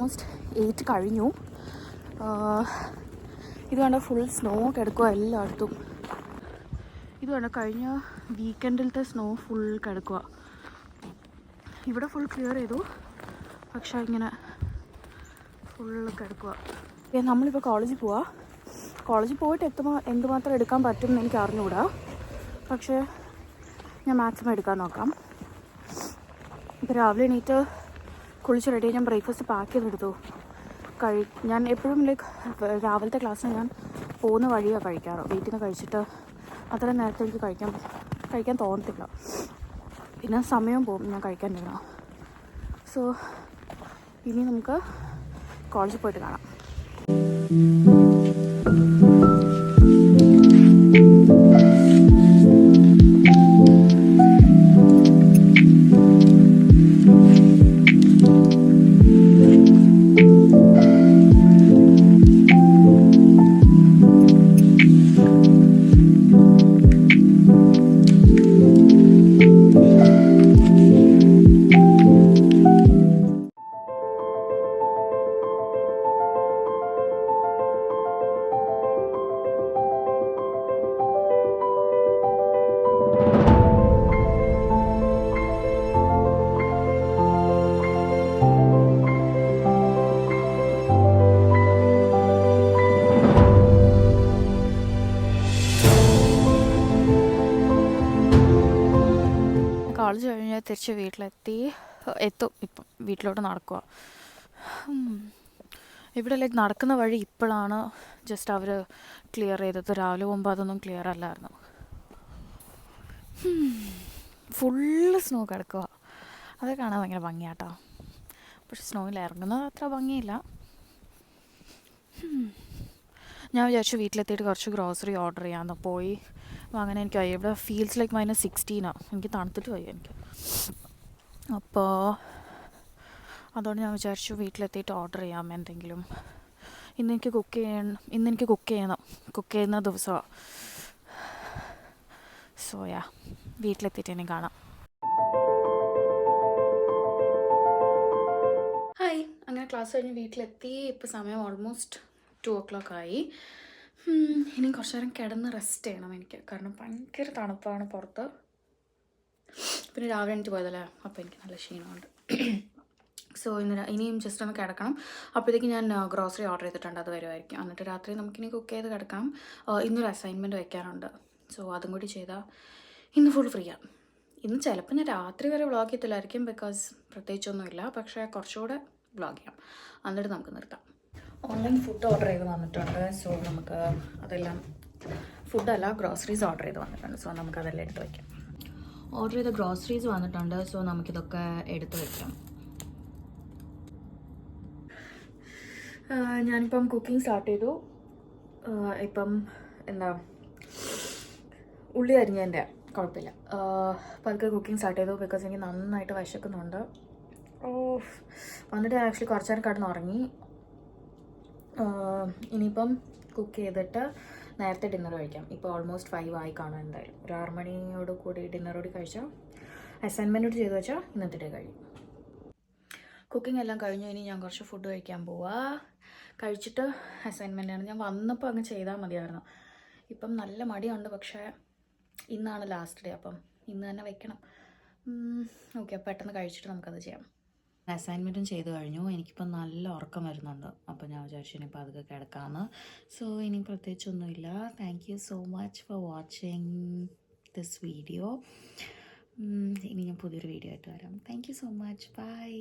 Almost 8 കഴിഞ്ഞു. ഇത് കണ്ട ഫുൾ സ്നോ കിടക്കുക എല്ലായിടത്തും. ഇത് കണ്ട കഴിഞ്ഞ വീക്കെൻഡിലത്തെ സ്നോ ഫുൾ കിടക്കുക. ഇവിടെ ഫുൾ ക്ലിയർ ചെയ്തു, പക്ഷേ ഇങ്ങനെ ഫുള്ള് കിടക്കുക. നമ്മളിപ്പോൾ കോളേജിൽ പോവാം. കോളേജിൽ പോയിട്ട് എന്തുമാത്രം എടുക്കാൻ പറ്റും എന്ന് എനിക്ക് അറിഞ്ഞുകൂടാ, പക്ഷേ ഞാൻ മാക്സിമം എടുക്കാൻ നോക്കാം. ഇപ്പോൾ രാവിലെ എണീറ്റ് കുളിച്ച് റെഡി ഞാൻ ബ്രേക്ക്ഫാസ്റ്റ് പാക്ക് ചെയ്തെടുത്തു. ഞാൻ എപ്പോഴും രാവിലത്തെ ക്ലാസ്സിന് ഞാൻ പോകുന്ന വഴിയാണ് കഴിക്കാറ്. വീട്ടിൽ നിന്ന് കഴിച്ചിട്ട് അത്ര നേരത്തെ എനിക്ക് കഴിക്കാൻ തോന്നത്തില്ല. പിന്നെ സമയം പോകും ഞാൻ കഴിക്കാൻ ഇരുന്ന. സോ ഇനി നമുക്ക് കോളേജിൽ പോയിട്ട് കാണാം. കോളേജ് കഴിഞ്ഞ് തിരിച്ച് എത്തും. ഇപ്പം വീട്ടിലോട്ട് നടക്കുക. ഇവിടെ നടക്കുന്ന വഴി ഇപ്പോഴാണ് ജസ്റ്റ് അവർ ക്ലിയർ ചെയ്തത്. രാവിലെ പോകുമ്പോൾ അതൊന്നും ക്ലിയർ അല്ലായിരുന്നു. ഫുള്ള് സ്നോ കിടക്കുക. അത് കാണാൻ ഭയങ്കര ഭംഗിയാട്ടോ. പക്ഷെ സ്നോയിൽ ഇറങ്ങുന്നത് അത്ര ഭംഗിയില്ല. ഞാൻ വിചാരിച്ചു വീട്ടിലെത്തിയിട്ട് കുറച്ച് ഗ്രോസറി ഓർഡർ ചെയ്യാമെന്ന്. പോയി അങ്ങനെ എനിക്ക് വയ്യ. ഇവിടെ ഫീൽസ് ലൈക്ക് -16 എനിക്ക് തണുത്തിട്ട് വയ്യ എനിക്ക്. അപ്പോൾ അതുകൊണ്ട് ഞാൻ വിചാരിച്ചു വീട്ടിലെത്തിയിട്ട് ഓർഡർ ചെയ്യാം എന്തെങ്കിലും. ഇന്നെനിക്ക് കുക്ക് ചെയ്യുന്ന ദിവസമാണ്. സോയാ വീട്ടിലെത്തിയിട്ട് ഇനി കാണാം. ഹായ്, അങ്ങനെ ക്ലാസ് കഴിഞ്ഞ് വീട്ടിലെത്തി. ഇപ്പോൾ സമയം ഓൾമോസ്റ്റ് 2 o'clock ആയി. ഇനി കുറച്ച് നേരം കിടന്ന് റെസ്റ്റ് ചെയ്യണം എനിക്ക്, കാരണം ഭയങ്കര തണുപ്പാണ് പുറത്ത്. പിന്നെ രാവിലെ എനിക്ക് പോയതല്ലേ, അപ്പോൾ എനിക്ക് നല്ല ക്ഷീണമുണ്ട്. സോ ഇനിയും ജസ്റ്റ് ഒന്ന് കിടക്കണം. അപ്പോഴത്തേക്ക് ഞാൻ ഗ്രോസറി ഓർഡർ ചെയ്തിട്ടുണ്ട്, അത് വരുമായിരിക്കും. എന്നിട്ട് രാത്രി നമുക്കിനി കുക്ക് ചെയ്ത് കിടക്കാം. ഇന്നൊരു അസൈൻമെൻറ്റ് വയ്ക്കാനുണ്ട്. സോ അതും കൂടി ചെയ്താൽ ഇന്ന് ഫുൾ ഫ്രീയാണ്. ഇന്ന് ചിലപ്പോൾ ഞാൻ രാത്രി വരെ വ്ളോഗ് ചെയ്യത്തില്ലായിരിക്കും, ബിക്കോസ് പ്രത്യേകിച്ചൊന്നുമില്ല. പക്ഷേ കുറച്ചുകൂടെ വ്ളോഗ് ചെയ്യാം, എന്നിട്ട് നമുക്ക് നിർത്താം. ഓൺലൈൻ ഫുഡ് ഓർഡർ ചെയ്ത് വന്നിട്ടുണ്ട്. സോ നമുക്ക് അതെല്ലാം, ഫുഡല്ല ഗ്രോസറീസ് ഓർഡർ ചെയ്ത് വന്നിട്ടുണ്ട്. സോ നമുക്കതെല്ലാം എടുത്ത് വയ്ക്കാം. ഓർഡർ ചെയ്ത ഗ്രോസറീസ് വന്നിട്ടുണ്ട്. സോ നമുക്കിതൊക്കെ എടുത്ത് വയ്ക്കാം. ഞാനിപ്പം കുക്കിംഗ് സ്റ്റാർട്ട് ചെയ്തു. ഇപ്പം ഉള്ളി അരിഞ്ഞതിൻ്റെ കുഴപ്പമില്ല. പതുക്കെ കുക്കിംഗ് സ്റ്റാർട്ട് ചെയ്തു, ബിക്കോസ് എനിക്ക് നന്നായിട്ട് വിശക്കുന്നുണ്ട്. വന്നിട്ട് ഞാൻ ആക്ച്വലി കുറച്ച് നേരം കിടന്നുറങ്ങി. ഇനിയിപ്പം കുക്ക് ചെയ്തിട്ട് നേരത്തെ ഡിന്നർ കഴിക്കാം. ഇപ്പോൾ ഓൾമോസ്റ്റ് 5 ആയി കാണും. എന്തായാലും ഒരു 6 മണിയോട് കൂടി ഡിന്നറോട് കഴിച്ചാൽ അസൈൻമെൻറ്റോട് ചെയ്ത് വെച്ചാൽ ഇന്നത്തെ ഡേ കഴിയും. കുക്കിംഗ് എല്ലാം കഴിഞ്ഞു. ഇനി ഞാൻ കുറച്ച് ഫുഡ് കഴിക്കാൻ പോവാ. കഴിച്ചിട്ട് അസൈൻമെൻറ്റാണ്. ഞാൻ വന്നപ്പോൾ അങ്ങ് ചെയ്താൽ മതിയായിരുന്നു. ഇപ്പം നല്ല മടിയുണ്ട്, പക്ഷേ ഇന്നാണ് ലാസ്റ്റ് ഡേ, അപ്പം ഇന്ന് തന്നെ വെക്കണം. ഓക്കെ, പെട്ടെന്ന് കഴിച്ചിട്ട് നമുക്കത് ചെയ്യാം. അസൈൻമെൻറ്റും ചെയ്ത് കഴിഞ്ഞു. എനിക്കിപ്പോൾ നല്ല ഉറക്കം വരുന്നുണ്ട്. അപ്പോൾ ഞാൻ വിചാരിച്ചു ഇനിയിപ്പോൾ അതൊക്കെ കിടക്കാമെന്ന്. സോ ഇനി പ്രത്യേകിച്ചൊന്നുമില്ല. Thank you so much for watching this video. ഇനി ഞാൻ പുതിയൊരു വീഡിയോ ആയിട്ട് വരാം. Thank you so much. By.